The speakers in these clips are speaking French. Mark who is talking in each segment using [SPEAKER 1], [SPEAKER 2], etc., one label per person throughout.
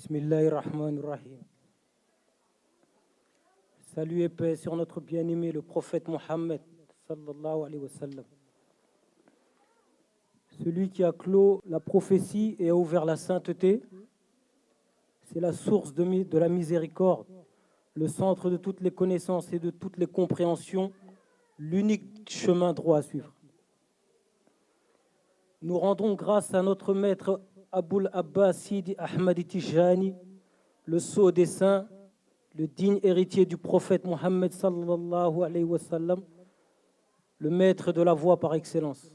[SPEAKER 1] Bismillahirrahmanirrahim. Salut et paix sur notre bien-aimé, le prophète Mohammed, sallallahu alayhi wa sallam. Celui qui a clos la prophétie et a ouvert la sainteté, c'est la source de la miséricorde, le centre de toutes les connaissances et de toutes les compréhensions, l'unique chemin droit à suivre. Nous rendons grâce à notre maître Aboul Abbas Sidi Ahmad Tijani, le sceau des saints, le digne héritier du prophète Mohammed sallallahu alayhi wa sallam, le maître de la voie par excellence.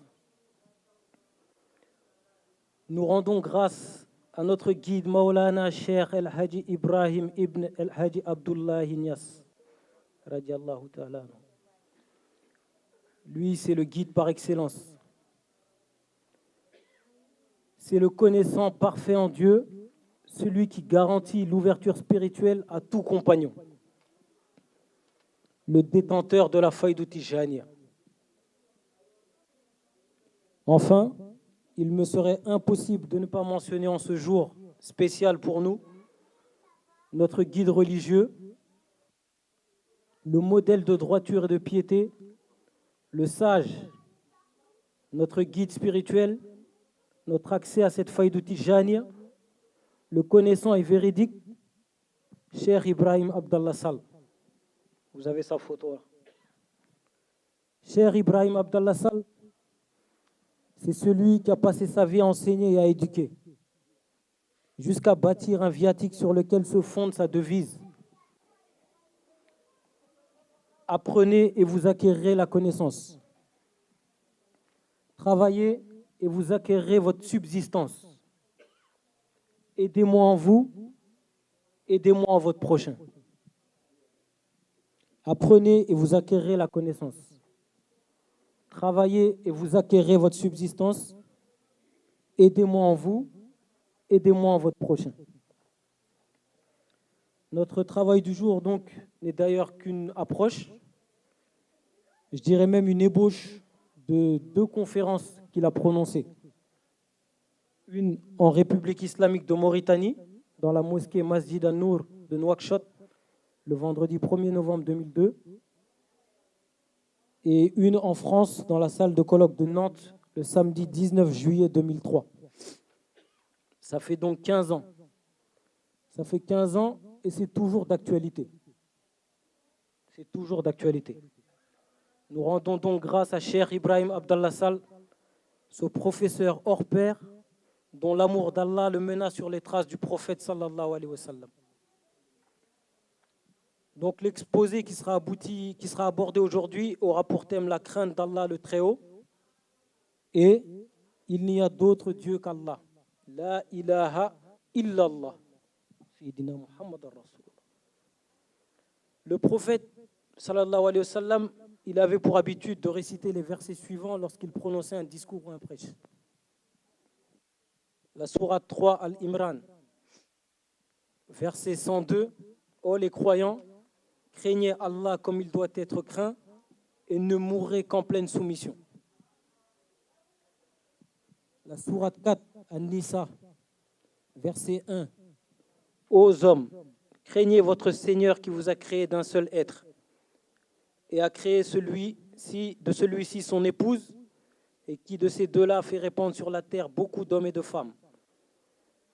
[SPEAKER 1] Nous rendons grâce à notre guide Maulana Cheikh El Hadji Ibrahim ibn El Hadji Abdullah Niass, radiallahu ta'ala. Lui, c'est le guide par excellence. C'est le connaissant parfait en Dieu, celui qui garantit l'ouverture spirituelle à tout compagnon. Le détenteur de la faïda Tijaniya. Enfin, il me serait impossible de ne pas mentionner en ce jour spécial pour nous notre guide religieux, le modèle de droiture et de piété, le sage, notre guide spirituel, notre accès à cette faïda Tijaniya, le connaissant et véridique, Cheikh Ibrahim Abdallah Sall. Vous avez sa photo là. Cheikh Ibrahim Abdallah Sall, c'est celui qui a passé sa vie à enseigner et à éduquer, jusqu'à bâtir un viatique sur lequel se fonde sa devise. Apprenez et vous acquérirez la connaissance. Travaillez et vous acquérirez votre subsistance. Aidez-moi en vous, aidez-moi en votre prochain. Apprenez et vous acquérirez la connaissance. Travaillez et vous acquérirez votre subsistance. Aidez-moi en vous, aidez-moi en votre prochain. Notre travail du jour, donc, n'est d'ailleurs qu'une approche, je dirais même une ébauche de 2 conférences qu'il a prononcées. Une en République islamique de Mauritanie, dans la mosquée Masjid An-Nour de Nouakchott, le vendredi 1er novembre 2002, et une en France, dans la salle de colloque de Nantes, le samedi 19 juillet 2003. Ça fait donc 15 ans. Ça fait 15 ans et c'est toujours d'actualité. C'est toujours d'actualité. Nous rendons donc grâce à Cheikh Ibrahim Abdallah Sall, ce professeur hors pair, dont l'amour d'Allah le mena sur les traces du prophète sallallahu alayhi wa sallam. Donc l'exposé qui sera abordé aujourd'hui aura pour thème la crainte d'Allah le Très-Haut et il n'y a d'autre Dieu qu'Allah. La ilaha illallah. Sayyidina Muhammad ar-Rasulullah. Le prophète sallallahu alayhi wa sallam, il avait pour habitude de réciter les versets suivants lorsqu'il prononçait un discours ou un prêche. La sourate 3 Al-Imran, verset 102, « Ô les croyants, craignez Allah comme il doit être craint et ne mourrez qu'en pleine soumission. » La sourate 4 An-Nisa, verset 1, « Ô hommes, craignez votre Seigneur qui vous a créé d'un seul être et a créé de celui-ci son épouse et qui de ces deux-là fait répandre sur la terre beaucoup d'hommes et de femmes.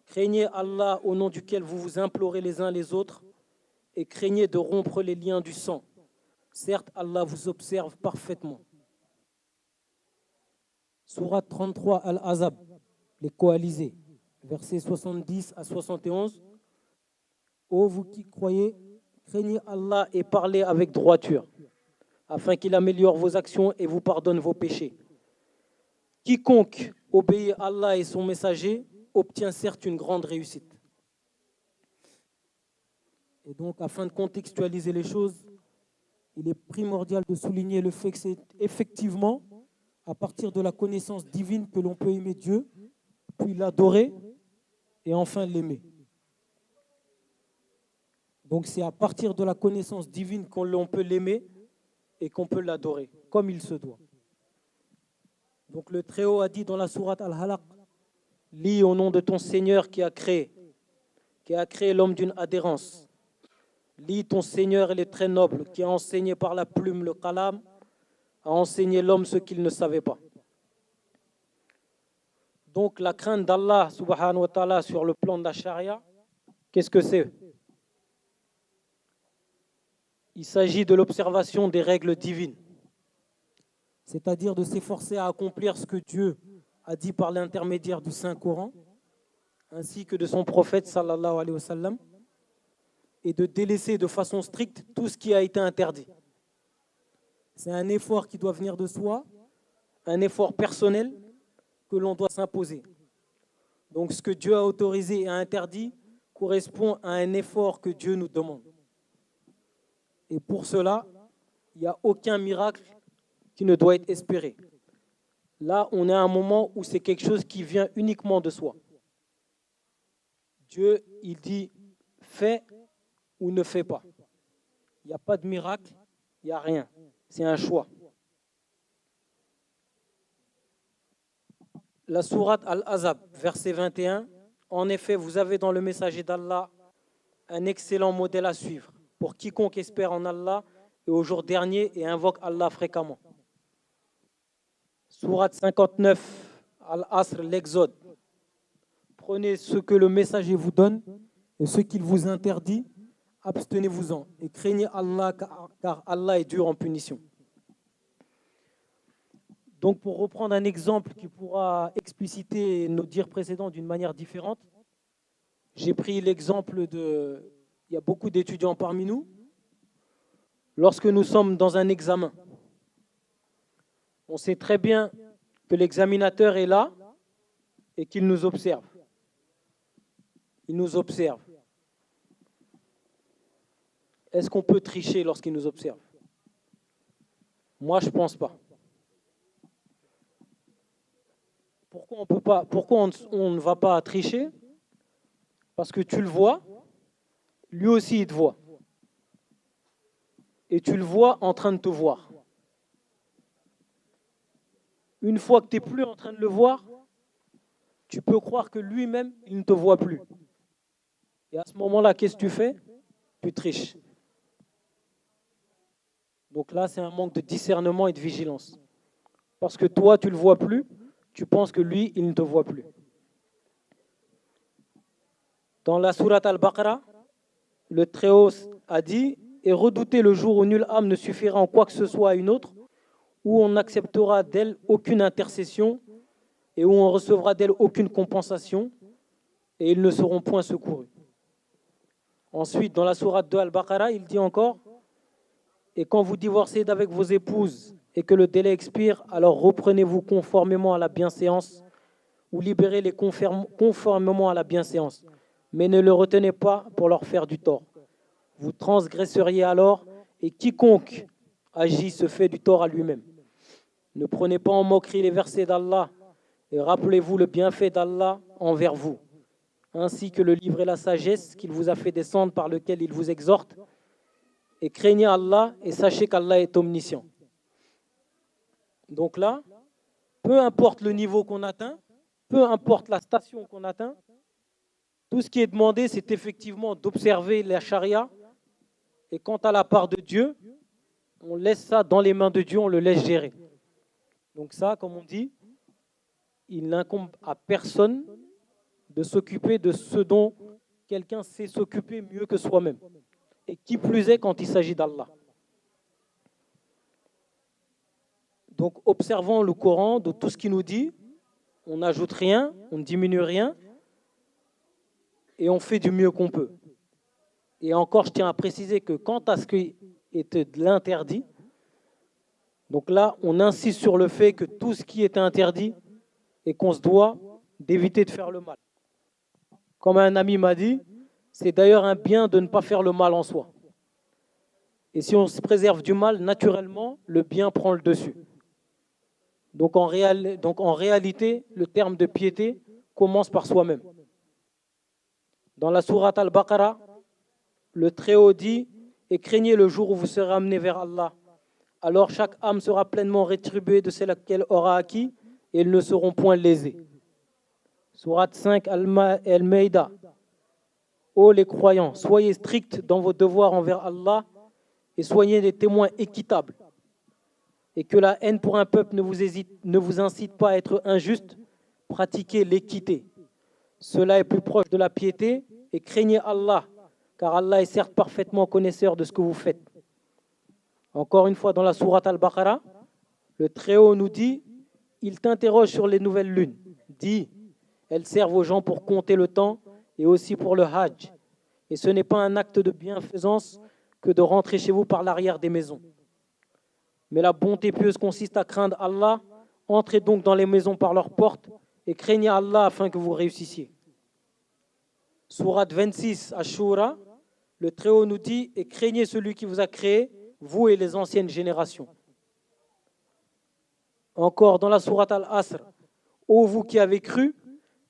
[SPEAKER 1] Craignez Allah au nom duquel vous vous implorez les uns les autres et craignez de rompre les liens du sang. Certes, Allah vous observe parfaitement. » Sourate 33 Al-Azab, les coalisés, versets 70 à 71. « Ô vous qui croyez, craignez Allah et parlez avec droiture, afin qu'il améliore vos actions et vous pardonne vos péchés. Quiconque obéit à Allah et son messager obtient certes une grande réussite. » Et donc, afin de contextualiser les choses, il est primordial de souligner le fait que c'est effectivement à partir de la connaissance divine que l'on peut aimer Dieu, puis l'adorer et enfin l'aimer. Donc c'est à partir de la connaissance divine qu'on peut l'aimer et qu'on peut l'adorer, comme il se doit. Donc le Très-Haut a dit dans la sourate Al-Halaq, « Lis au nom de ton Seigneur qui a créé, qui a créé l'homme d'une adhérence. Lis, ton Seigneur, il est très noble, qui a enseigné par la plume le qalam, a enseigné l'homme ce qu'il ne savait pas. Donc la crainte d'Allah subhanahu wa ta'ala sur le plan de la charia, qu'est-ce que c'est? Il s'agit de l'observation des règles divines, c'est-à-dire de s'efforcer à accomplir ce que Dieu a dit par l'intermédiaire du Saint-Coran, ainsi que de son prophète sallallahu alayhi wa sallam, et de délaisser de façon stricte tout ce qui a été interdit. C'est un effort qui doit venir de soi, un effort personnel que l'on doit s'imposer. Donc ce que Dieu a autorisé et a interdit correspond à un effort que Dieu nous demande. Et pour cela, il n'y a aucun miracle qui ne doit être espéré. Là, on est à un moment où c'est quelque chose qui vient uniquement de soi. Dieu, il dit, fais ou ne fais pas. Il n'y a pas de miracle, il n'y a rien. C'est un choix. La sourate Al-Ahzab, verset 21, en effet, vous avez dans le messager d'Allah un excellent modèle à suivre pour quiconque espère en Allah et au jour dernier et invoque Allah fréquemment. Sourate 59, Al-Asr, l'Exode. Prenez ce que le messager vous donne et ce qu'il vous interdit, abstenez-vous-en et craignez Allah car Allah est dur en punition. Donc pour reprendre un exemple qui pourra expliciter nos dires précédents d'une manière différente, j'ai pris l'exemple de... Il y a beaucoup d'étudiants parmi nous. Lorsque nous sommes dans un examen, on sait très bien que l'examinateur est là et qu'il nous observe. Il nous observe. Est-ce qu'on peut tricher lorsqu'il nous observe? Moi, je ne pense pas. Pourquoi on ne va pas tricher? Parce que tu le vois, lui aussi il te voit. Et tu le vois en train de te voir. Une fois que tu n'es plus en train de le voir, tu peux croire que lui-même, il ne te voit plus. Et à ce moment-là, qu'est-ce que tu fais? Tu triches. Donc là, c'est un manque de discernement et de vigilance. Parce que toi, tu ne le vois plus, tu penses que lui, il ne te voit plus. Dans la sourate Al-Baqarah, le Très-Haut a dit « Et redoutez le jour où nulle âme ne suffira en quoi que ce soit à une autre, où on n'acceptera d'elle aucune intercession et où on recevra d'elle aucune compensation, et ils ne seront point secourus. » Ensuite, dans la sourate de Al-Baqarah, il dit encore « Et quand vous divorcez d'avec vos épouses et que le délai expire, alors reprenez-vous conformément à la bienséance ou libérez-les conformément à la bienséance. Mais ne le retenez pas pour leur faire du tort. Vous transgresseriez alors, et quiconque agit se fait du tort à lui-même. Ne prenez pas en moquerie les versets d'Allah, et rappelez-vous le bienfait d'Allah envers vous, ainsi que le livre et la sagesse qu'il vous a fait descendre par lequel il vous exhorte, et craignez Allah, et sachez qu'Allah est omniscient. Donc là, peu importe le niveau qu'on atteint, peu importe la station qu'on atteint, tout ce qui est demandé, c'est effectivement d'observer la charia. Et quant à la part de Dieu, on laisse ça dans les mains de Dieu, on le laisse gérer. Donc ça, comme on dit, il n'incombe à personne de s'occuper de ce dont quelqu'un sait s'occuper mieux que soi-même. Et qui plus est quand il s'agit d'Allah. Donc observons le Coran de tout ce qu'il nous dit, on n'ajoute rien, on ne diminue rien, et on fait du mieux qu'on peut. Et encore, je tiens à préciser que quant à ce qui est de l'interdit, donc là, on insiste sur le fait que tout ce qui est interdit et qu'on se doit d'éviter de faire le mal. Comme un ami m'a dit, c'est d'ailleurs un bien de ne pas faire le mal en soi. Et si on se préserve du mal, naturellement, le bien prend le dessus. Donc en réalité, le terme de piété commence par soi-même. Dans la sourate Al-Baqarah, le Très-Haut dit « Et craignez le jour où vous serez amenés vers Allah. Alors chaque âme sera pleinement rétribuée de celle qu'elle aura acquis et ils ne seront point lésés. » Sourate 5 Al-Maïda. Ô les croyants, soyez stricts dans vos devoirs envers Allah et soyez des témoins équitables. Et que la haine pour un peuple ne vous incite pas à être injuste, pratiquez l'équité. Cela est plus proche de la piété et craignez Allah, car Allah est certes parfaitement connaisseur de ce que vous faites. Encore une fois, dans la sourate Al-Baqarah, le Très-Haut nous dit, il t'interroge sur les nouvelles lunes. Dis, elles servent aux gens pour compter le temps et aussi pour le hajj. Et ce n'est pas un acte de bienfaisance que de rentrer chez vous par l'arrière des maisons. Mais la bonté pieuse consiste à craindre Allah. Entrez donc dans les maisons par leurs portes et craignez Allah afin que vous réussissiez. Sourate 26, Ash-Shura, le Très-Haut nous dit, et craignez celui qui vous a créé, vous et les anciennes générations. Encore dans la sourate Al-Asr, ô vous qui avez cru,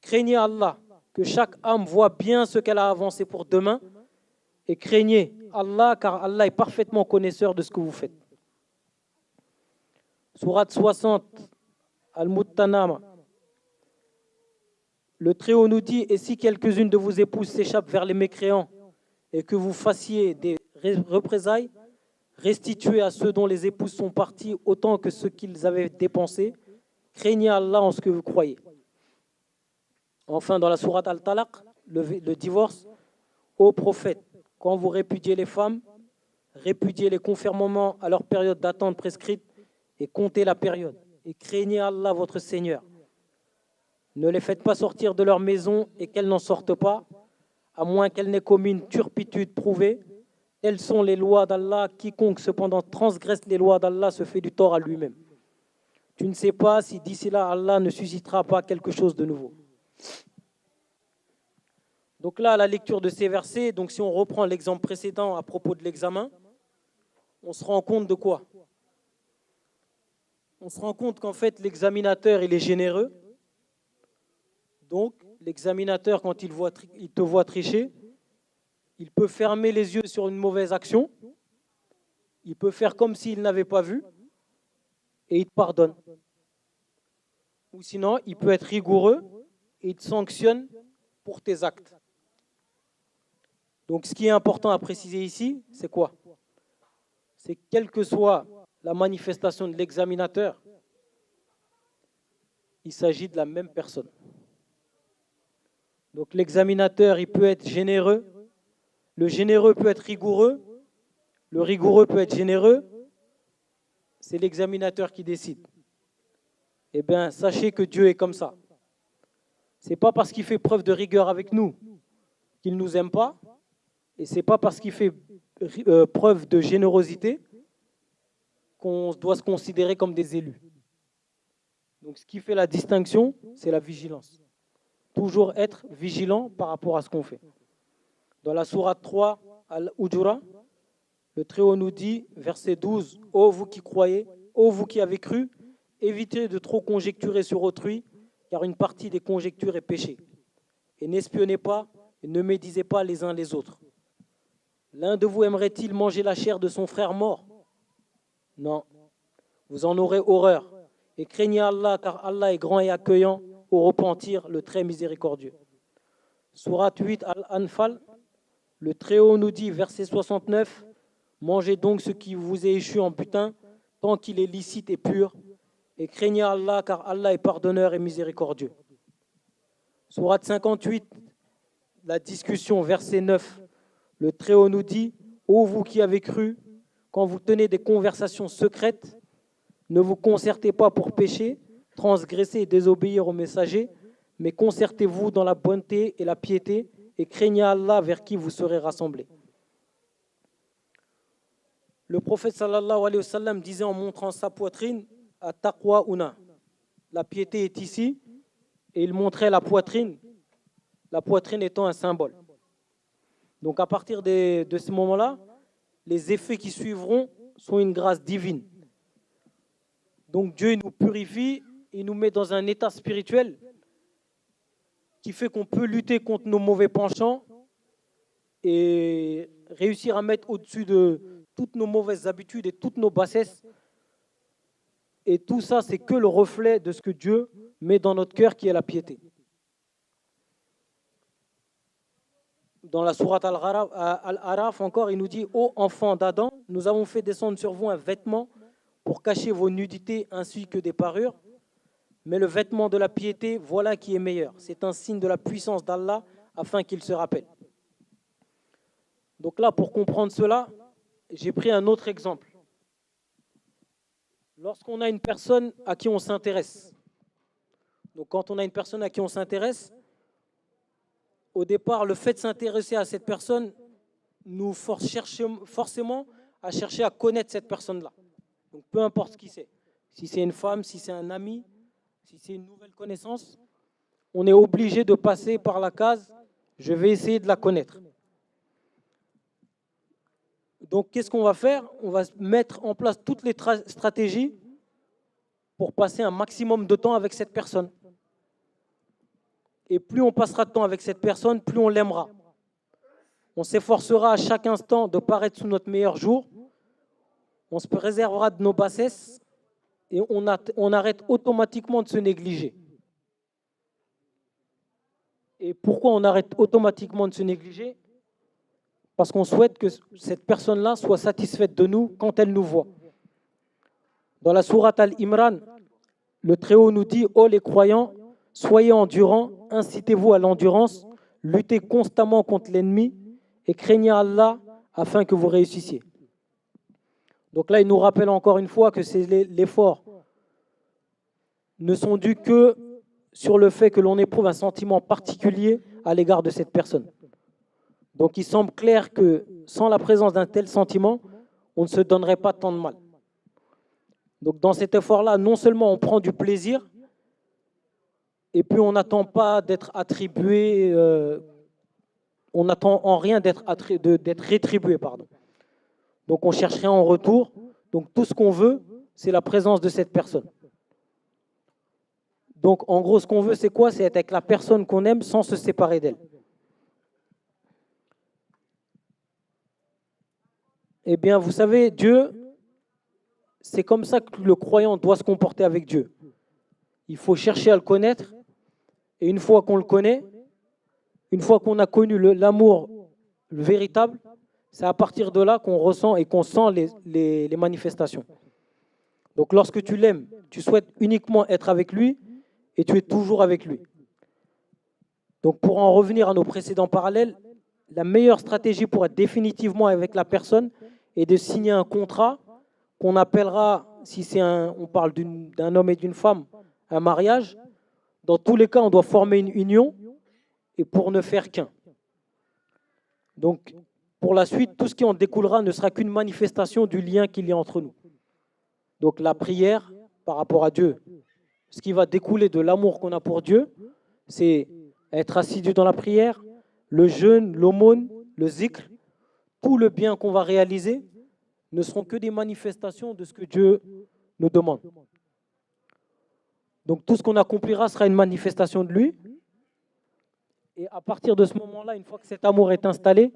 [SPEAKER 1] craignez Allah, que chaque âme voit bien ce qu'elle a avancé pour demain, et craignez Allah, car Allah est parfaitement connaisseur de ce que vous faites. Sourate 60, Al-Muttanama, le Très-Haut nous dit, et si quelques-unes de vos épouses s'échappent vers les mécréants et que vous fassiez des représailles, restituez à ceux dont les épouses sont parties autant que ce qu'ils avaient dépensé. Craignez Allah en ce que vous croyez. Enfin, dans la sourate Al-Talaq, le divorce, ô prophète, quand vous répudiez les femmes, répudiez les conformément à leur période d'attente prescrite et comptez la période. Et craignez Allah, votre Seigneur. Ne les faites pas sortir de leur maison et qu'elles n'en sortent pas, à moins qu'elles n'aient commis une turpitude prouvée. Telles sont les lois d'Allah. Quiconque cependant transgresse les lois d'Allah se fait du tort à lui-même. Tu ne sais pas si d'ici là Allah ne suscitera pas quelque chose de nouveau. Donc là, à la lecture de ces versets, donc si on reprend l'exemple précédent à propos de l'examen, on se rend compte de quoi? On se rend compte qu'en fait, l'examinateur, il est généreux. Donc, l'examinateur, quand il te voit tricher, il peut fermer les yeux sur une mauvaise action, il peut faire comme s'il n'avait pas vu, et il te pardonne. Ou sinon, il peut être rigoureux et il te sanctionne pour tes actes. Donc, ce qui est important à préciser ici, c'est quoi? C'est que quelle que soit la manifestation de l'examinateur, il s'agit de la même personne. Donc, l'examinateur, il peut être généreux, le généreux peut être rigoureux, le rigoureux peut être généreux, c'est l'examinateur qui décide. Eh bien, sachez que Dieu est comme ça. Ce n'est pas parce qu'il fait preuve de rigueur avec nous qu'il ne nous aime pas, et ce n'est pas parce qu'il fait preuve de générosité qu'on doit se considérer comme des élus. Donc ce qui fait la distinction, c'est la vigilance. Toujours être vigilant par rapport à ce qu'on fait. Dans la sourate 3, Al-Ujura, le Très-Haut nous dit, verset 12, « Ô vous qui croyez, ô vous qui avez cru, évitez de trop conjecturer sur autrui, car une partie des conjectures est péché. Et n'espionnez pas, et ne médisez pas les uns les autres. L'un de vous aimerait-il manger la chair de son frère mort? Non, vous en aurez horreur. Et craignez Allah, car Allah est grand et accueillant au repentir, le très miséricordieux. » Sourate 8, Al-Anfal, le Très-Haut nous dit, verset 69, « Mangez donc ce qui vous est échu en butin, tant qu'il est licite et pur, et craignez Allah, car Allah est pardonneur et miséricordieux. » Sourate 58, la discussion, verset 9, le Très-Haut nous dit, « Ô vous qui avez cru, quand vous tenez des conversations secrètes, ne vous concertez pas pour pécher, transgresser et désobéir aux messagers, mais concertez-vous dans la bonté et la piété, et craignez Allah vers qui vous serez rassemblés. » Le prophète sallallahu alayhi wa sallam disait en montrant sa poitrine, « At-taqwa una » la piété est ici, et il montrait la poitrine étant un symbole. Donc à partir de ce moment-là, les effets qui suivront sont une grâce divine. Donc Dieu nous purifie, il nous met dans un état spirituel qui fait qu'on peut lutter contre nos mauvais penchants et réussir à mettre au-dessus de toutes nos mauvaises habitudes et toutes nos bassesses. Et tout ça, c'est que le reflet de ce que Dieu met dans notre cœur, qui est la piété. dans la sourate Al-Araf encore, il nous dit: ô enfants d'Adam, nous avons fait descendre sur vous un vêtement pour cacher vos nudités ainsi que des parures. Mais le vêtement de la piété, voilà qui est meilleur. C'est un signe de la puissance d'Allah afin qu'il se rappelle. Donc là, pour comprendre cela, j'ai pris un autre exemple. Lorsqu'on a une personne à qui on s'intéresse, donc quand on a une personne à qui on s'intéresse, au départ, le fait de s'intéresser à cette personne nous force forcément à chercher à connaître cette personne-là. Donc peu importe qui c'est, si c'est une femme, si c'est un ami, si c'est une nouvelle connaissance, on est obligé de passer par la case « je vais essayer de la connaître ». Donc qu'est-ce qu'on va faire? On va mettre en place toutes les stratégies pour passer un maximum de temps avec cette personne. Et plus on passera de temps avec cette personne, plus on l'aimera. On s'efforcera à chaque instant de paraître sous notre meilleur jour. On se préservera de nos bassesses et on arrête automatiquement de se négliger. Et pourquoi on arrête automatiquement de se négliger? Parce qu'on souhaite que cette personne-là soit satisfaite de nous quand elle nous voit. Dans la sourate Al-Imran, le Très-Haut nous dit: ô les croyants, soyez endurants, incitez-vous à l'endurance, luttez constamment contre l'ennemi et craignez Allah afin que vous réussissiez. Donc là, il nous rappelle encore une fois que l'effort ne sont dus que sur le fait que l'on éprouve un sentiment particulier à l'égard de cette personne. Donc il semble clair que sans la présence d'un tel sentiment, on ne se donnerait pas tant de mal. Donc dans cet effort-là, non seulement on prend du plaisir, et puis on n'attend pas d'être attribué, on n'attend en rien d'être rétribué, pardon. Donc on cherche rien en retour. Donc tout ce qu'on veut, c'est la présence de cette personne. Donc en gros, ce qu'on veut, c'est quoi? C'est être avec la personne qu'on aime sans se séparer d'elle. Eh bien, vous savez, Dieu, c'est comme ça que le croyant doit se comporter avec Dieu. Il faut chercher à le connaître, et une fois qu'on le connaît, une fois qu'on a connu l'amour véritable, c'est à partir de là qu'on ressent et qu'on sent les manifestations. Donc lorsque tu l'aimes, tu souhaites uniquement être avec lui, et tu es toujours avec lui. Donc pour en revenir à nos précédents parallèles, la meilleure stratégie pour être définitivement avec la personne est de signer un contrat qu'on appellera, si on parle d'un homme et d'une femme, un mariage. Dans tous les cas, on doit former une union et pour ne faire qu'un. Donc, pour la suite, tout ce qui en découlera ne sera qu'une manifestation du lien qu'il y a entre nous. Donc, la prière par rapport à Dieu, ce qui va découler de l'amour qu'on a pour Dieu, c'est être assidu dans la prière, le jeûne, l'aumône, le zikr, tout le bien qu'on va réaliser ne seront que des manifestations de ce que Dieu nous demande. Donc tout ce qu'on accomplira sera une manifestation de lui. Et à partir de ce moment-là, une fois que cet amour est installé,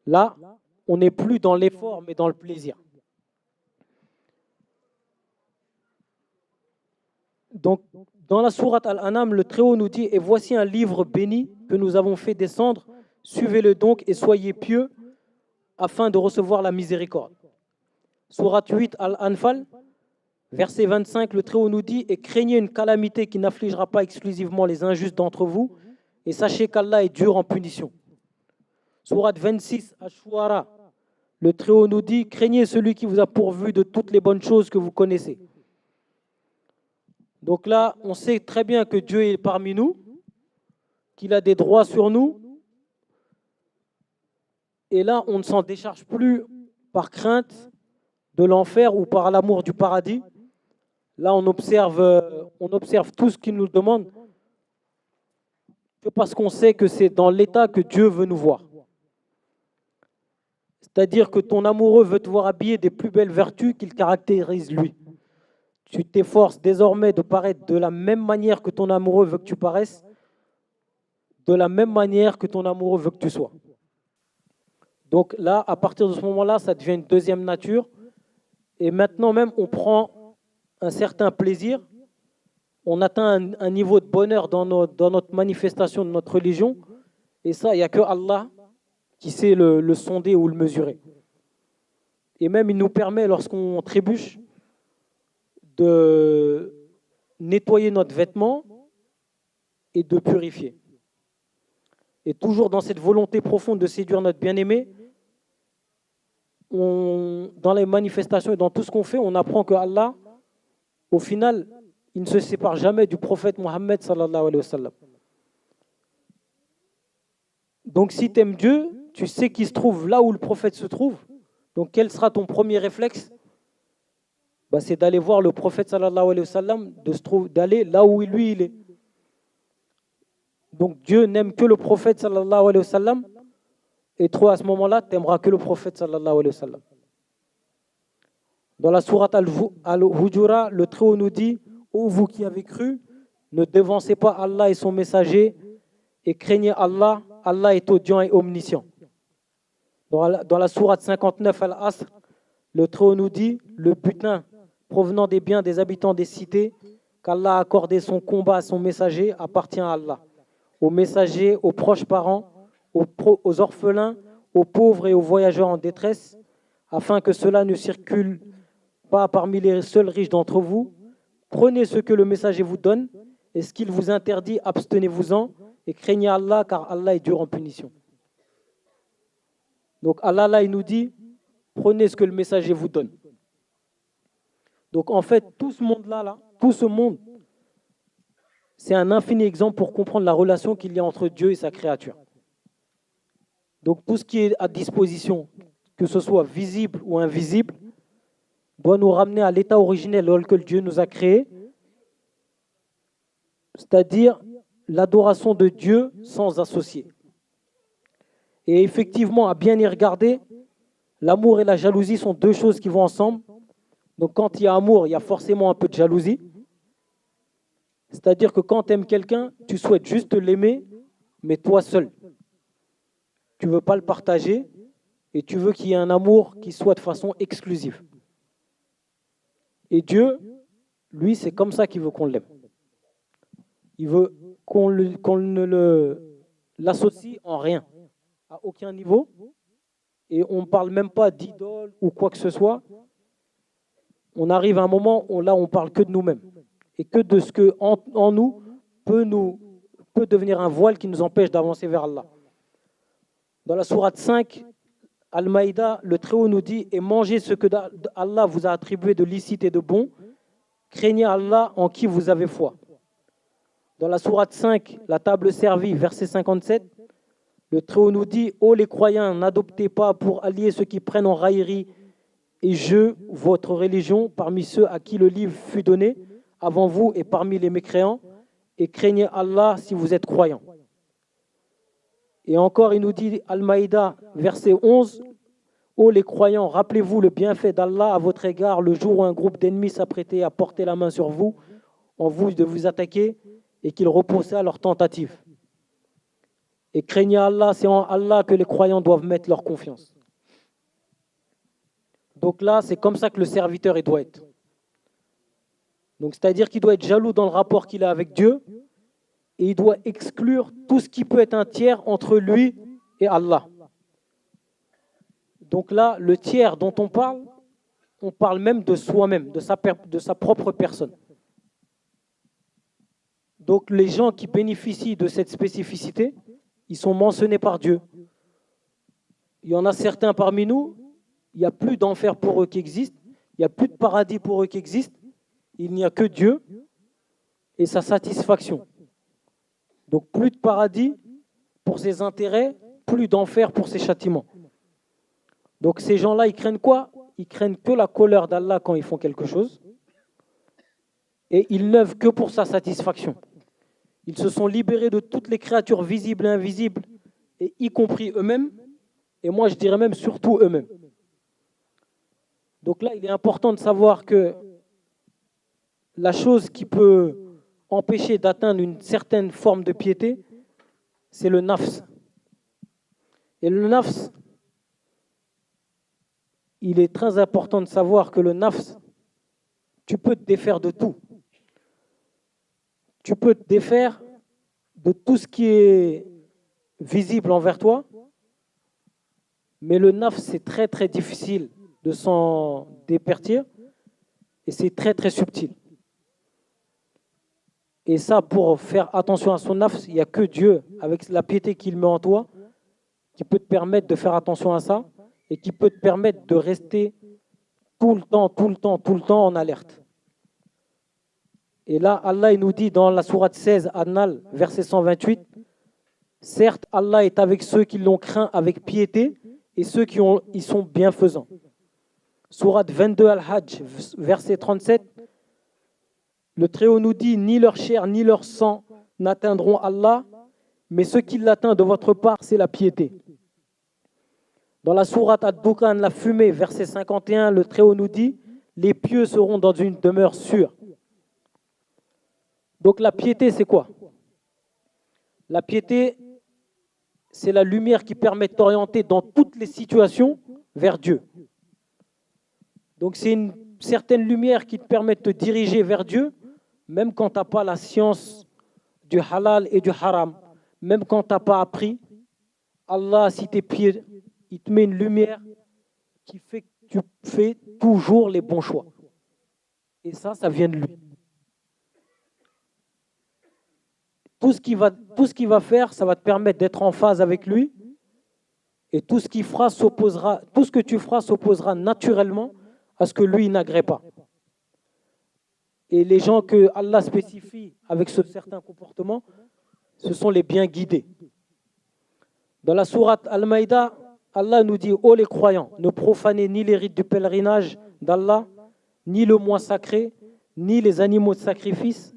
[SPEAKER 1] là, on n'est plus dans l'effort, mais dans le plaisir. Donc, dans la sourate Al-An'am, le Très-Haut nous dit: et voici un livre béni que nous avons fait descendre, suivez-le donc et soyez pieux afin de recevoir la miséricorde. Sourate 8 Al-Anfal, verset 25, le Très-Haut nous dit: et craignez une calamité qui n'affligera pas exclusivement les injustes d'entre vous, et sachez qu'Allah est dur en punition. Sourate 26 Ash-Shu'ara, le Très-Haut nous dit: craignez celui qui vous a pourvu de toutes les bonnes choses que vous connaissez. Donc là, on sait très bien que Dieu est parmi nous, qu'il a des droits sur nous, et là, on ne s'en décharge plus par crainte de l'enfer ou par l'amour du paradis. Là, on observe tout ce qu'il nous demande que parce qu'on sait que c'est dans l'état que Dieu veut nous voir. C'est-à-dire que ton amoureux veut te voir habillé des plus belles vertus qu'il caractérise lui. Tu t'efforces désormais de paraître de la même manière que ton amoureux veut que tu paraisses, de la même manière que ton amoureux veut que tu sois. Donc là, à partir de ce moment-là, ça devient une deuxième nature. Et maintenant même, on prend un certain plaisir. On atteint un niveau de bonheur dans notre manifestation de notre religion. Et ça, il n'y a que Allah qui sait le sonder ou le mesurer. Et même, il nous permet, lorsqu'on trébuche, de nettoyer notre vêtement et de purifier. Et toujours dans cette volonté profonde de séduire notre bien-aimé, dans les manifestations et dans tout ce qu'on fait, on apprend que Allah, au final, il ne se sépare jamais du prophète Mohammed sallallahu alayhi wa sallam. Donc si tu aimes Dieu, tu sais qu'il se trouve là où le prophète se trouve. Donc quel sera ton premier réflexe? C'est d'aller voir le prophète sallallahu alayhi wa sallam, d'aller là où lui il est. Donc Dieu n'aime que le prophète sallallahu alayhi wa sallam, et toi à ce moment-là, tu n'aimeras que le prophète sallallahu alayhi wa sallam. Dans la sourate Al-Hujura, le Très-Haut nous dit: ô vous qui avez cru, ne devancez pas Allah et son messager, et craignez Allah, Allah est audient et omniscient. Dans la sourate 59 Al-Asr, le Très-Haut nous dit: le butin provenant des biens des habitants des cités, qu'Allah a accordé son combat à son messager, appartient à Allah, aux messagers, aux proches parents, aux orphelins, aux pauvres et aux voyageurs en détresse, afin que cela ne circule pas parmi les seuls riches d'entre vous. Prenez ce que le messager vous donne, et ce qu'il vous interdit, abstenez-vous-en, et craignez Allah, car Allah est dur en punition. Donc Allah, là, il nous dit: prenez ce que le messager vous donne. Donc en fait, tout ce monde-là, tout ce monde, c'est un infini exemple pour comprendre la relation qu'il y a entre Dieu et sa créature. Donc tout ce qui est à disposition, que ce soit visible ou invisible, doit nous ramener à l'état originel que Dieu nous a créé, c'est-à-dire l'adoration de Dieu sans associé. Et effectivement, à bien y regarder, l'amour et la jalousie sont deux choses qui vont ensemble. Donc quand il y a amour, il y a forcément un peu de jalousie. C'est-à-dire que quand tu aimes quelqu'un, tu souhaites juste l'aimer, mais toi seul. Tu ne veux pas le partager et tu veux qu'il y ait un amour qui soit de façon exclusive. Et Dieu, lui, c'est comme ça qu'il veut qu'on l'aime. Il veut qu'on ne l'associe en rien, à aucun niveau. Et on ne parle même pas d'idole ou quoi que ce soit. On arrive à un moment où là, on ne parle que de nous-mêmes. Et que de ce que en nous peut devenir un voile qui nous empêche d'avancer vers Allah. Dans la sourate 5, Al-Maïda, le Très-Haut nous dit: et mangez ce que Allah vous a attribué de licite et de bon, craignez Allah en qui vous avez foi. Dans la sourate 5, la table servie, verset 57, le Très-Haut nous dit: ô les croyants, n'adoptez pas pour allier ceux qui prennent en raillerie et jeu votre religion parmi ceux à qui le livre fut donné avant vous et parmi les mécréants, et craignez Allah si vous êtes croyants. Et encore, il nous dit, Al-Maïda, verset 11, ô les croyants, rappelez-vous le bienfait d'Allah à votre égard le jour où un groupe d'ennemis s'apprêtait à porter la main sur vous, en vue de vous attaquer, et qu'ils repoussaient à leur tentative. Et craignez Allah, c'est en Allah que les croyants doivent mettre leur confiance. Donc là, c'est comme ça que le serviteur il doit être. Donc c'est-à-dire qu'il doit être jaloux dans le rapport qu'il a avec Dieu, et il doit exclure tout ce qui peut être un tiers entre lui et Allah. Donc là, le tiers dont on parle même de soi-même, de sa propre personne. Donc les gens qui bénéficient de cette spécificité, ils sont mentionnés par Dieu. Il y en a certains parmi nous, il n'y a plus d'enfer pour eux qui existe, il n'y a plus de paradis pour eux qui existe, il n'y a que Dieu et sa satisfaction. Donc plus de paradis pour ses intérêts, plus d'enfer pour ses châtiments. Donc ces gens-là, ils craignent quoi? Ils craignent que la colère d'Allah quand ils font quelque chose, et ils n'œuvrent que pour sa satisfaction. Ils se sont libérés de toutes les créatures visibles et invisibles, et y compris eux-mêmes, et moi je dirais même surtout eux-mêmes. Donc là, il est important de savoir que la chose qui peut empêcher d'atteindre une certaine forme de piété, c'est le nafs. Et le nafs, il est très important de savoir que le nafs, tu peux te défaire de tout. Tu peux te défaire de tout ce qui est visible envers toi, Mais le naf, c'est très très difficile de s'en départir et c'est très très subtil. Et ça, pour faire attention à son naf, il n'y a que Dieu, avec la piété qu'il met en toi, qui peut te permettre de faire attention à ça et qui peut te permettre de rester tout le temps en alerte. Et là, Allah il nous dit dans la sourate 16, An-Nahl, verset 128, certes, Allah est avec ceux qui l'ont craint avec piété et ceux qui y sont bienfaisants. Sourate 22 Al-Hajj, verset 37, le Très-Haut nous dit, ni leur chair ni leur sang n'atteindront Allah, mais ce qui l'atteint de votre part, c'est la piété. Dans la sourate Ad-Dukhan, la fumée, verset 51, le Très-Haut nous dit, les pieux seront dans une demeure sûre. Donc la piété, c'est quoi? La piété, c'est la lumière qui permet de t'orienter dans toutes les situations vers Dieu. Donc c'est une certaine lumière qui te permet de te diriger vers Dieu, même quand tu n'as pas la science du halal et du haram, même quand tu n'as pas appris. Allah, si tu es pieux, il te met une lumière qui fait que tu fais toujours les bons choix. Et ça vient de lui. Tout ce qu'il va faire, ça va te permettre d'être en phase avec lui. Et tout ce que tu feras s'opposera naturellement à ce que lui n'agrée pas. Et les gens que Allah spécifie avec ce certain comportement, ce sont les bien guidés. Dans la sourate Al-Maïda, Allah nous dit, ô les croyants, ne profanez ni les rites du pèlerinage d'Allah, ni le mois sacré, ni les animaux de sacrifice,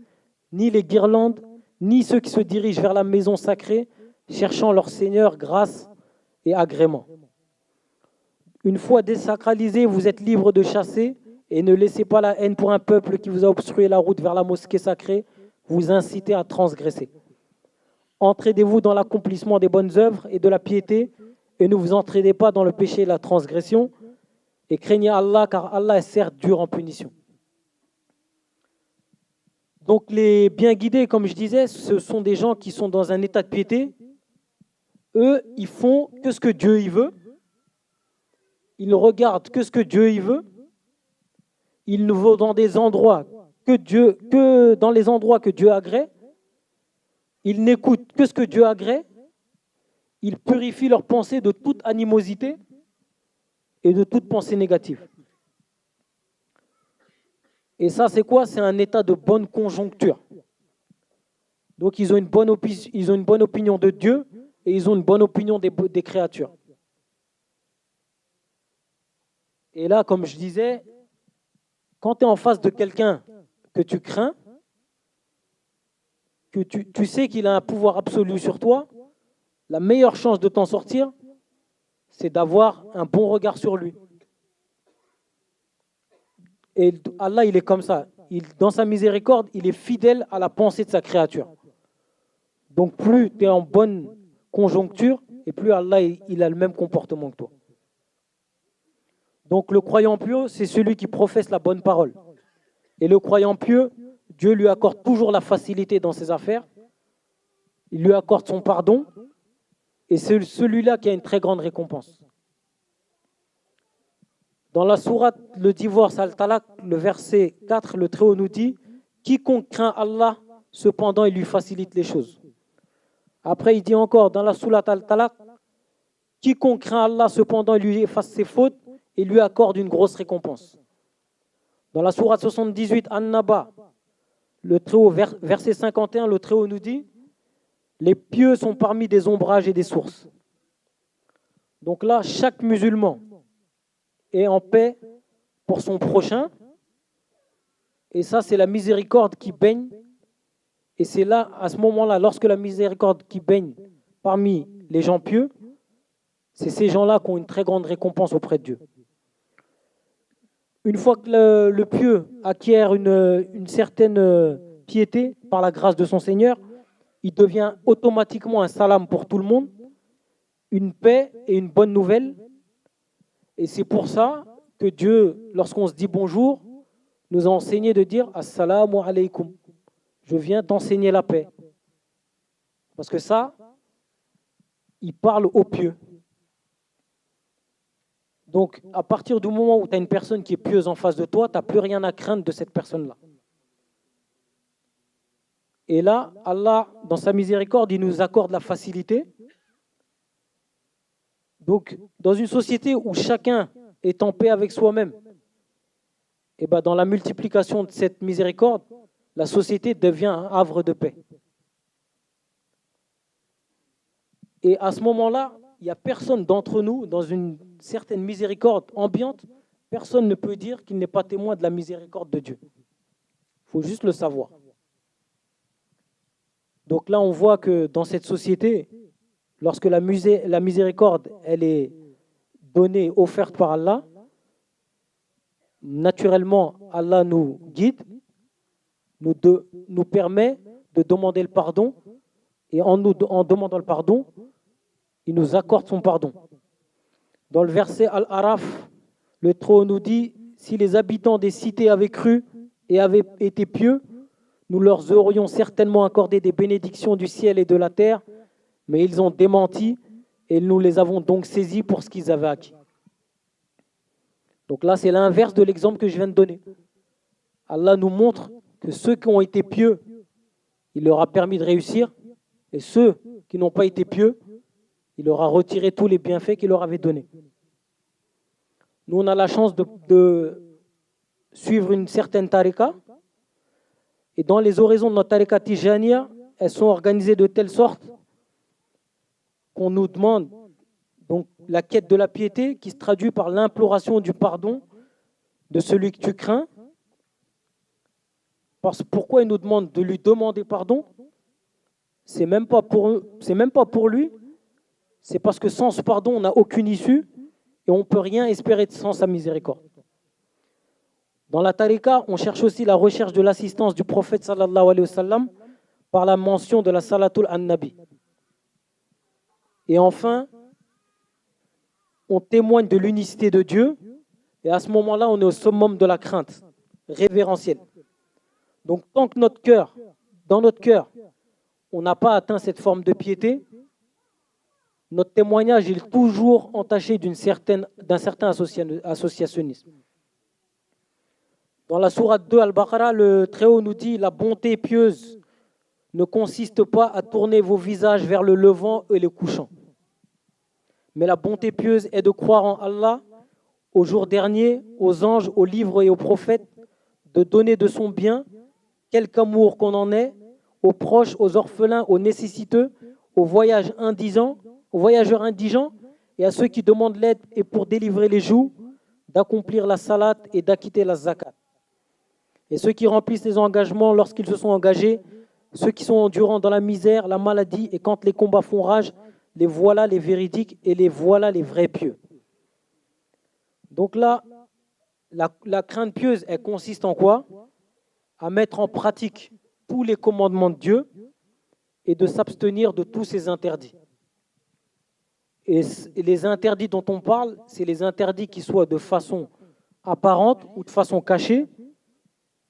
[SPEAKER 1] ni les guirlandes, ni ceux qui se dirigent vers la maison sacrée, cherchant leur Seigneur grâce et agrément. Une fois désacralisé, vous êtes libre de chasser et ne laissez pas la haine pour un peuple qui vous a obstrué la route vers la mosquée sacrée, vous inciter à transgresser. Entraînez-vous dans l'accomplissement des bonnes œuvres et de la piété et ne vous entraînez pas dans le péché et la transgression et craignez Allah car Allah est certes dur en punition. Donc les bien guidés, comme je disais, ce sont des gens qui sont dans un état de piété. Eux, ils font que ce que Dieu il veut. Ils ne regardent que ce que Dieu il veut. Ils ne vont dans des endroits que dans les endroits que Dieu agrée. Ils n'écoutent que ce que Dieu agrée. Ils purifient leurs pensées de toute animosité et de toute pensée négative. Et ça, c'est quoi? C'est un état de bonne conjoncture. Donc, ils ont une bonne opinion de Dieu et ils ont une bonne opinion des créatures. Et là, comme je disais, quand tu es en face de quelqu'un que tu crains, que tu sais qu'il a un pouvoir absolu sur toi, la meilleure chance de t'en sortir, c'est d'avoir un bon regard sur lui. Et Allah, il est comme ça. Dans sa miséricorde, il est fidèle à la pensée de sa créature. Donc plus tu es en bonne conjoncture, et plus Allah, il a le même comportement que toi. Donc le croyant pieux, c'est celui qui professe la bonne parole. Et le croyant pieux, Dieu lui accorde toujours la facilité dans ses affaires. Il lui accorde son pardon. Et c'est celui-là qui a une très grande récompense. Dans la sourate Le divorce Al-Talaq, le verset 4, le Très-Haut nous dit « Quiconque craint Allah, cependant il lui facilite les choses. » Après il dit encore dans la sourate Al-Talaq « Quiconque craint Allah, cependant il lui efface ses fautes et lui accorde une grosse récompense. » Dans la sourate 78 An-Naba, le Très-Haut, verset 51, le Très-Haut nous dit « Les pieux sont parmi des ombrages et des sources. » Donc là, chaque musulman est en paix pour son prochain. Et ça, c'est la miséricorde qui baigne. Et c'est là, à ce moment-là, lorsque la miséricorde qui baigne parmi les gens pieux, c'est ces gens-là qui ont une très grande récompense auprès de Dieu. Une fois que le pieux acquiert une certaine piété par la grâce de son Seigneur, il devient automatiquement un salam pour tout le monde, une paix et une bonne nouvelle. Et c'est pour ça que Dieu, lorsqu'on se dit bonjour, nous a enseigné de dire Assalamu alaikum. Je viens t'enseigner la paix. Parce que ça, il parle aux pieux. Donc, à partir du moment où tu as une personne qui est pieuse en face de toi, tu n'as plus rien à craindre de cette personne-là. Et là, Allah, dans sa miséricorde, il nous accorde la facilité. Donc, dans une société où chacun est en paix avec soi-même, et ben dans la multiplication de cette miséricorde, la société devient un havre de paix. Et à ce moment-là, il n'y a personne d'entre nous, dans une certaine miséricorde ambiante, personne ne peut dire qu'il n'est pas témoin de la miséricorde de Dieu. Il faut juste le savoir. Donc là, on voit que dans cette société, lorsque la miséricorde elle est donnée, offerte par Allah, naturellement, Allah nous guide, nous permet de demander le pardon, et en demandant le pardon, il nous accorde son pardon. Dans le verset Al-Araf, le Très-Haut nous dit, si les habitants des cités avaient cru et avaient été pieux, nous leur aurions certainement accordé des bénédictions du ciel et de la terre, mais ils ont démenti et nous les avons donc saisis pour ce qu'ils avaient acquis. Donc là, c'est l'inverse de l'exemple que je viens de donner. Allah nous montre que ceux qui ont été pieux, il leur a permis de réussir, et ceux qui n'ont pas été pieux, il leur a retiré tous les bienfaits qu'il leur avait donnés. Nous, on a la chance de suivre une certaine tariqa, et dans les oraisons de notre tariqa Tijaniya, elles sont organisées de telle sorte qu'on nous demande donc la quête de la piété qui se traduit par l'imploration du pardon de celui que tu crains. Pourquoi il nous demande de lui demander pardon? C'est même pas pour lui, c'est parce que sans ce pardon, on n'a aucune issue et on ne peut rien espérer sans sa miséricorde. Dans la tariqa, on cherche aussi la recherche de l'assistance du prophète sallallahu alayhi wa sallam par la mention de la salatul an-nabi. Et enfin, on témoigne de l'unicité de Dieu et à ce moment-là, on est au summum de la crainte révérentielle. Donc tant que dans notre cœur, on n'a pas atteint cette forme de piété, notre témoignage est toujours entaché d'un certain associationnisme. Dans la sourate 2 Al-Baqarah, le Très-Haut nous dit « La bonté pieuse ne consiste pas à tourner vos visages vers le levant et le couchant. Mais la bonté pieuse est de croire en Allah, au jour dernier, aux anges, aux livres et aux prophètes, de donner de son bien, quelque amour qu'on en ait, aux proches, aux orphelins, aux nécessiteux, aux voyageurs indigents et à ceux qui demandent l'aide et pour délivrer les joues, d'accomplir la salat et d'acquitter la zakat. Et ceux qui remplissent les engagements lorsqu'ils se sont engagés, ceux qui sont endurants dans la misère, la maladie et quand les combats font rage, les voilà les véridiques et les voilà les vrais pieux. » Donc là, la crainte pieuse, elle consiste en quoi? À mettre en pratique tous les commandements de Dieu et de s'abstenir de tous ses interdits. Et les interdits dont on parle, c'est les interdits qui soient de façon apparente ou de façon cachée,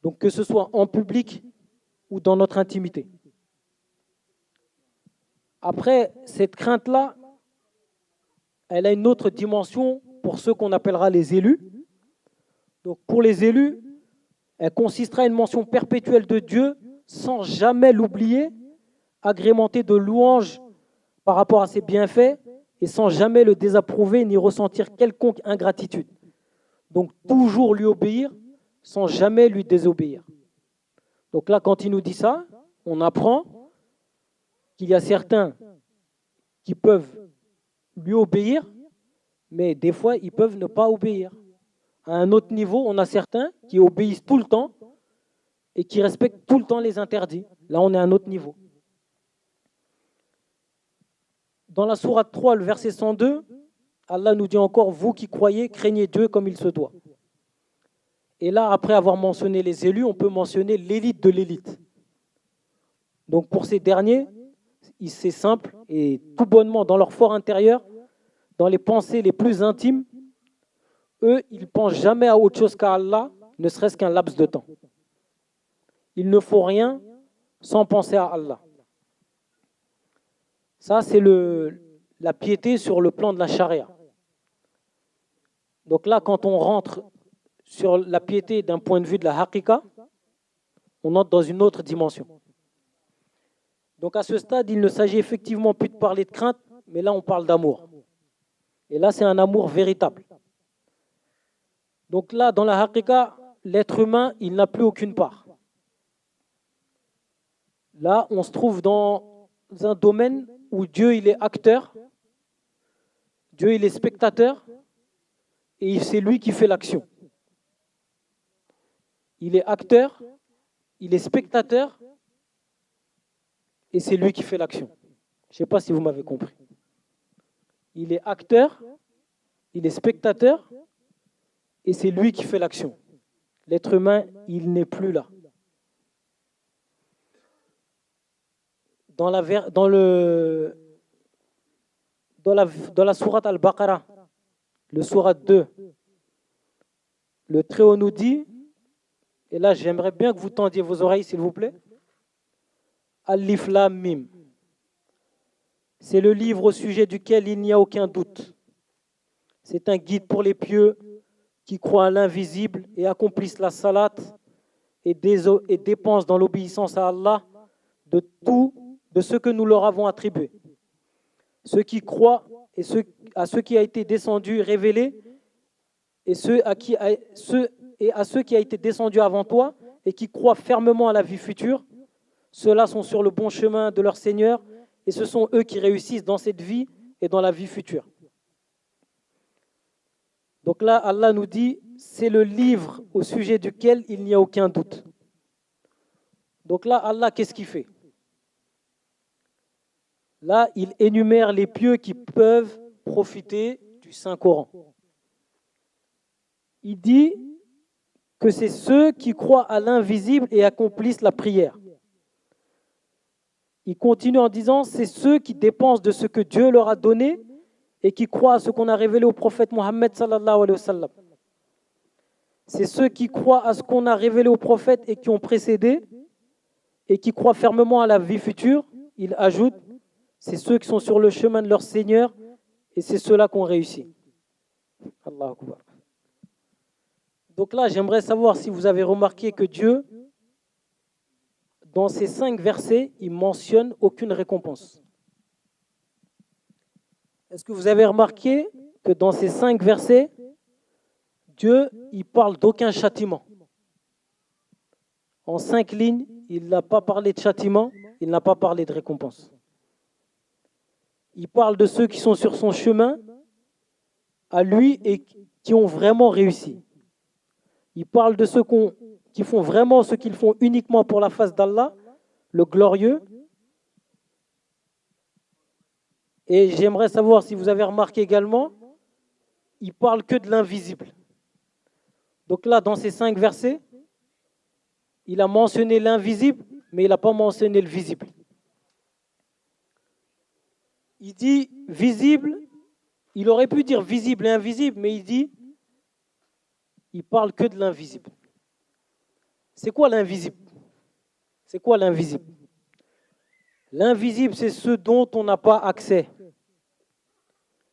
[SPEAKER 1] donc que ce soit en public ou dans notre intimité. Après, cette crainte-là, elle a une autre dimension pour ceux qu'on appellera les élus. Donc pour les élus, elle consistera à une mention perpétuelle de Dieu sans jamais l'oublier, agrémentée de louanges par rapport à ses bienfaits et sans jamais le désapprouver ni ressentir quelconque ingratitude. Donc toujours lui obéir sans jamais lui désobéir. Donc là, quand il nous dit ça, on apprend qu'il y a certains qui peuvent lui obéir, mais des fois, ils peuvent ne pas obéir. À un autre niveau, on a certains qui obéissent tout le temps et qui respectent tout le temps les interdits. Là, on est à un autre niveau. Dans la sourate 3, le verset 102, Allah nous dit encore « Vous qui croyez, craignez Dieu comme il se doit ». Et là, après avoir mentionné les élus, on peut mentionner l'élite de l'élite. Donc pour ces derniers, c'est simple et tout bonnement, dans leur fort intérieur, dans les pensées les plus intimes, eux, ils ne pensent jamais à autre chose qu'à Allah, ne serait-ce qu'un laps de temps. Il ne faut rien sans penser à Allah. Ça, c'est la piété sur le plan de la charia. Donc là, quand on rentre sur la piété d'un point de vue de la haqiqa, on entre dans une autre dimension. Donc à ce stade, il ne s'agit effectivement plus de parler de crainte, mais là on parle d'amour. Et là c'est un amour véritable. Donc là, dans la haqiqa, l'être humain, il n'a plus aucune part. Là, on se trouve dans un domaine où Dieu, il est acteur, Dieu, il est spectateur, et c'est lui qui fait l'action. Il est acteur, il est spectateur, et c'est lui qui fait l'action. Je ne sais pas si vous m'avez compris. Il est acteur, il est spectateur, et c'est lui qui fait l'action. L'être humain, il n'est plus là. Dans la sourate Al-Baqarah, le sourate 2, le Très-Haut nous dit, et là j'aimerais bien que vous tendiez vos oreilles s'il vous plaît, Alif Lam Mim. C'est le livre au sujet duquel il n'y a aucun doute. C'est un guide pour les pieux qui croient à l'invisible et accomplissent la salat et dépensent dans l'obéissance à Allah de ce que nous leur avons attribué. Ceux qui croient à ce qui a été descendu, révélé, et à ceux qui a été descendu avant toi et qui croient fermement à la vie future, ceux-là sont sur le bon chemin de leur Seigneur et ce sont eux qui réussissent dans cette vie et dans la vie future. Donc là, Allah nous dit, c'est le livre au sujet duquel il n'y a aucun doute. Donc là, Allah, qu'est-ce qu'il fait? Là, il énumère les pieux qui peuvent profiter du Saint-Coran. Il dit que c'est ceux qui croient à l'invisible et accomplissent la prière. Il continue en disant, c'est ceux qui dépensent de ce que Dieu leur a donné et qui croient à ce qu'on a révélé au prophète Mohammed sallallahu alayhi wa sallam. C'est ceux qui croient à ce qu'on a révélé au prophète et qui ont précédé et qui croient fermement à la vie future. Il ajoute, c'est ceux qui sont sur le chemin de leur Seigneur et c'est ceux-là qui ont réussi. Allahu Akbar. Donc là, j'aimerais savoir si vous avez remarqué que Dieu, dans ces 5 versets, il ne mentionne aucune récompense. Est-ce que vous avez remarqué que dans ces 5 versets, Dieu, il parle d'aucun châtiment. En 5 lignes, il n'a pas parlé de châtiment, il n'a pas parlé de récompense. Il parle de ceux qui sont sur son chemin à lui et qui ont vraiment réussi. Il parle de ceux qui font vraiment ce qu'ils font uniquement pour la face d'Allah, le glorieux. Et j'aimerais savoir si vous avez remarqué également, il parle que de l'invisible. Donc là, dans ces 5 versets, il a mentionné l'invisible, mais il n'a pas mentionné le visible. Il dit visible, il aurait pu dire visible et invisible, mais il parle que de l'invisible. C'est quoi l'invisible? C'est quoi l'invisible? L'invisible, c'est ce dont on n'a pas accès.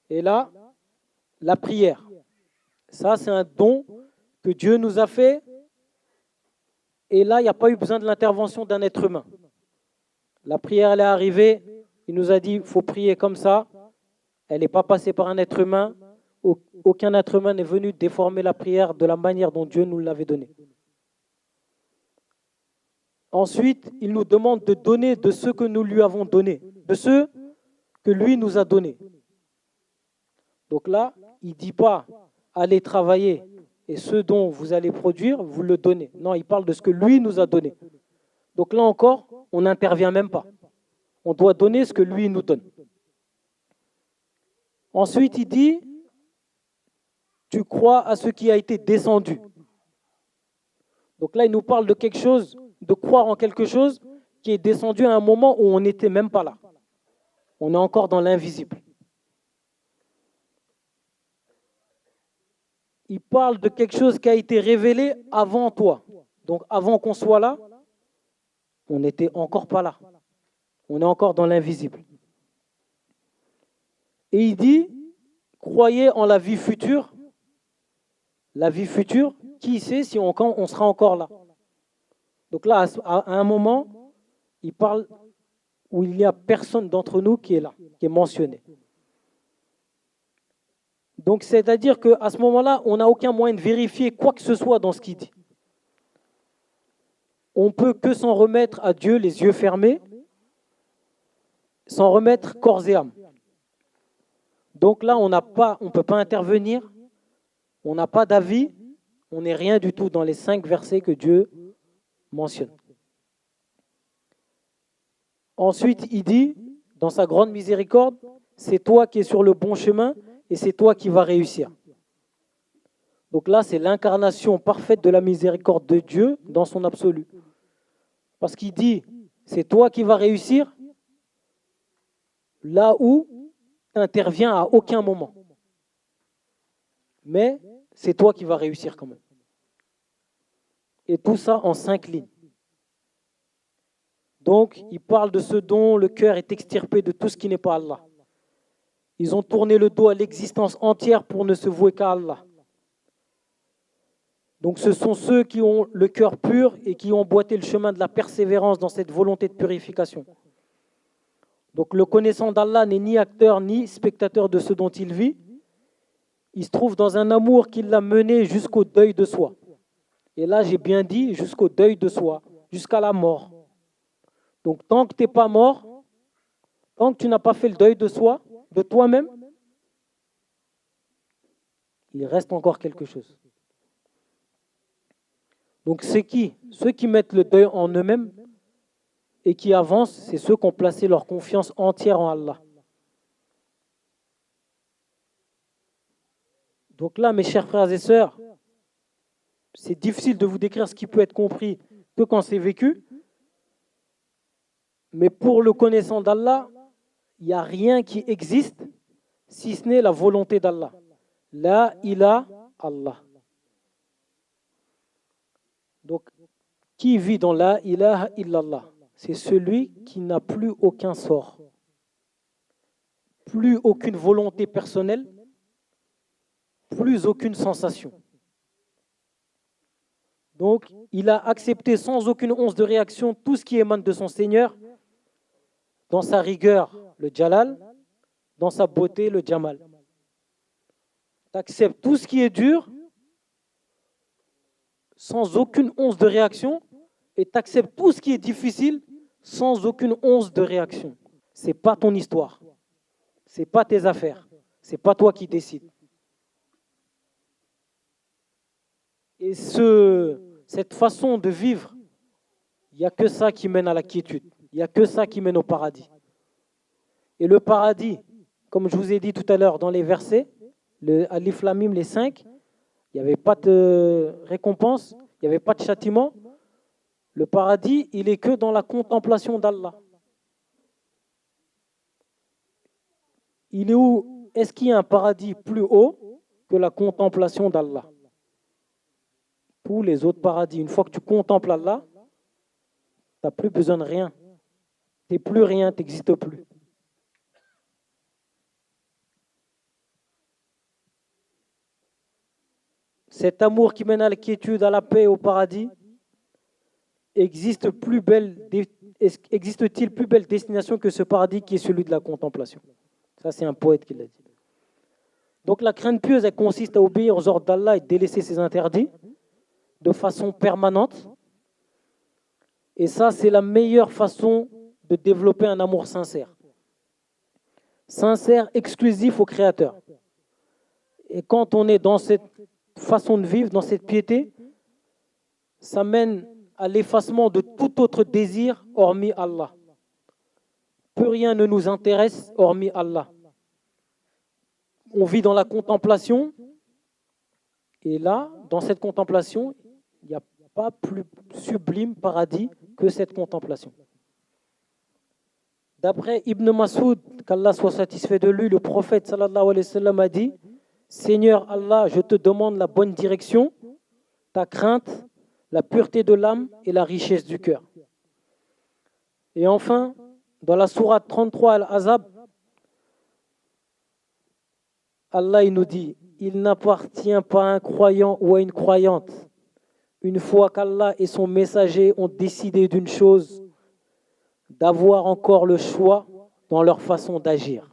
[SPEAKER 1] Et là, la prière. Ça, c'est un don que Dieu nous a fait. Et là, il n'y a pas eu besoin de l'intervention d'un être humain. La prière, elle est arrivée. Il nous a dit, il faut prier comme ça. Elle n'est pas passée par un être humain. Aucun être humain n'est venu déformer la prière de la manière dont Dieu nous l'avait donnée. Ensuite, il nous demande de donner de ce que nous lui avons donné, de ce que lui nous a donné. Donc là, il ne dit pas allez travailler et ce dont vous allez produire, vous le donnez. Non, il parle de ce que lui nous a donné. Donc là encore, on n'intervient même pas. On doit donner ce que lui nous donne. Ensuite, il dit tu crois à ce qui a été descendu. Donc là, il nous parle de quelque chose, de croire en quelque chose qui est descendu à un moment où on n'était même pas là. On est encore dans l'invisible. Il parle de quelque chose qui a été révélé avant toi. Donc avant qu'on soit là, on n'était encore pas là. On est encore dans l'invisible. Et il dit, croyez en la vie future La vie future, qui sait si quand on sera encore là. Donc là, à un moment, il parle où il n'y a personne d'entre nous qui est là, qui est mentionné. Donc c'est-à-dire qu'à ce moment-là, on n'a aucun moyen de vérifier quoi que ce soit dans ce qu'il dit. On ne peut que s'en remettre à Dieu les yeux fermés, s'en remettre corps et âme. Donc là, on ne peut pas intervenir, on n'a pas d'avis, on n'est rien du tout dans les 5 versets que Dieu mentionne. Ensuite, il dit, dans sa grande miséricorde, c'est toi qui es sur le bon chemin et c'est toi qui vas réussir. Donc là, c'est l'incarnation parfaite de la miséricorde de Dieu dans son absolu. Parce qu'il dit, c'est toi qui vas réussir là où tu n'interviens à aucun moment. Mais c'est toi qui vas réussir quand même. Et tout ça en 5 lignes. Donc, il parle de ce dont le cœur est extirpé de tout ce qui n'est pas Allah. Ils ont tourné le dos à l'existence entière pour ne se vouer qu'à Allah. Donc ce sont ceux qui ont le cœur pur et qui ont emboîté le chemin de la persévérance dans cette volonté de purification. Donc le connaissant d'Allah n'est ni acteur ni spectateur de ce dont il vit. Il se trouve dans un amour qui l'a mené jusqu'au deuil de soi. Et là, j'ai bien dit jusqu'au deuil de soi, jusqu'à la mort. Donc tant que tu n'es pas mort, tant que tu n'as pas fait le deuil de soi, de toi-même, il reste encore quelque chose. Donc c'est qui? Ceux qui mettent le deuil en eux-mêmes et qui avancent, c'est ceux qui ont placé leur confiance entière en Allah. Donc là, mes chers frères et sœurs, c'est difficile de vous décrire ce qui peut être compris que quand c'est vécu. Mais pour le connaissant d'Allah, il n'y a rien qui existe si ce n'est la volonté d'Allah. La ilaha Allah. Donc, qui vit dans la ilaha illallah? C'est celui qui n'a plus aucun sort, plus aucune volonté personnelle, plus aucune sensation. Donc, il a accepté sans aucune once de réaction tout ce qui émane de son Seigneur, dans sa rigueur, le Jalal, dans sa beauté, le Jamal. Tu acceptes tout ce qui est dur, sans aucune once de réaction, et tu acceptes tout ce qui est difficile, sans aucune once de réaction. Ce n'est pas ton histoire, ce n'est pas tes affaires, ce n'est pas toi qui décides. Et cette façon de vivre, il n'y a que ça qui mène à la quiétude. Il n'y a que ça qui mène au paradis. Et le paradis, comme je vous ai dit tout à l'heure dans les versets, le Alif Lam Mim, les 5, il n'y avait pas de récompense, il n'y avait pas de châtiment. Le paradis, il est que dans la contemplation d'Allah. Il est où? Est-ce qu'il y a un paradis plus haut que la contemplation d'Allah? Tous les autres paradis, une fois que tu contemples Allah, tu n'as plus besoin de rien. Tu n'es plus rien, tu n'existes plus. Cet amour qui mène à la quiétude, à la paix, au paradis, existe-t-il plus belle destination que ce paradis qui est celui de la contemplation? Ça, c'est un poète qui l'a dit. Donc la crainte pieuse, elle consiste à obéir aux ordres d'Allah et délaisser ses interdits de façon permanente. Et ça, c'est la meilleure façon de développer un amour sincère. Sincère, exclusif au Créateur. Et quand on est dans cette façon de vivre, dans cette piété, ça mène à l'effacement de tout autre désir hormis Allah. Plus rien ne nous intéresse hormis Allah. On vit dans la contemplation, et là, dans cette contemplation, il n'y a pas plus sublime paradis que cette contemplation. D'après Ibn Mas'ud, qu'Allah soit satisfait de lui, le prophète sallallahu alayhi wa sallam a dit: Seigneur Allah, je te demande la bonne direction, ta crainte, la pureté de l'âme et la richesse du cœur. Et enfin, dans la sourate 33 Al-Ahzab, Allah il nous dit: Il n'appartient pas à un croyant ou à une croyante, une fois qu'Allah et son messager ont décidé d'une chose, d'avoir encore le choix dans leur façon d'agir.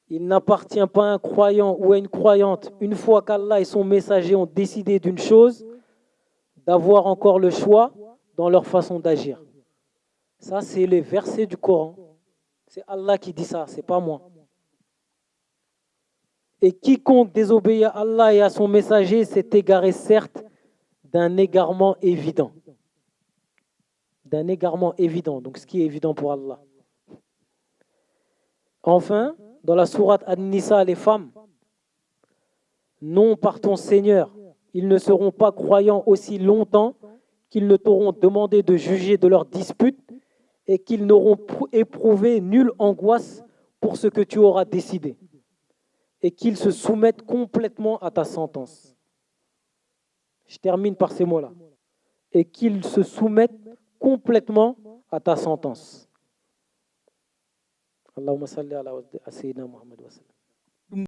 [SPEAKER 1] Il n'appartient pas à un croyant ou à une croyante, une fois qu'Allah et son messager ont décidé d'une chose, d'avoir encore le choix dans leur façon d'agir. Ça, c'est les versets du Coran. C'est Allah qui dit ça, c'est pas moi. Et quiconque désobéit à Allah et à son messager s'est égaré, certes, d'un égarement évident. D'un égarement évident, donc ce qui est évident pour Allah. Enfin, dans la sourate An-Nisa, les femmes, non par ton Seigneur, ils ne seront pas croyants aussi longtemps qu'ils ne t'auront demandé de juger de leurs disputes et qu'ils n'auront éprouvé nulle angoisse pour ce que tu auras décidé et qu'ils se soumettent complètement à ta sentence. Je termine par ces mots-là. Et qu'ils se soumettent complètement à ta sentence. Allahumma salli ala Sayyidina Muhammad wa sallam.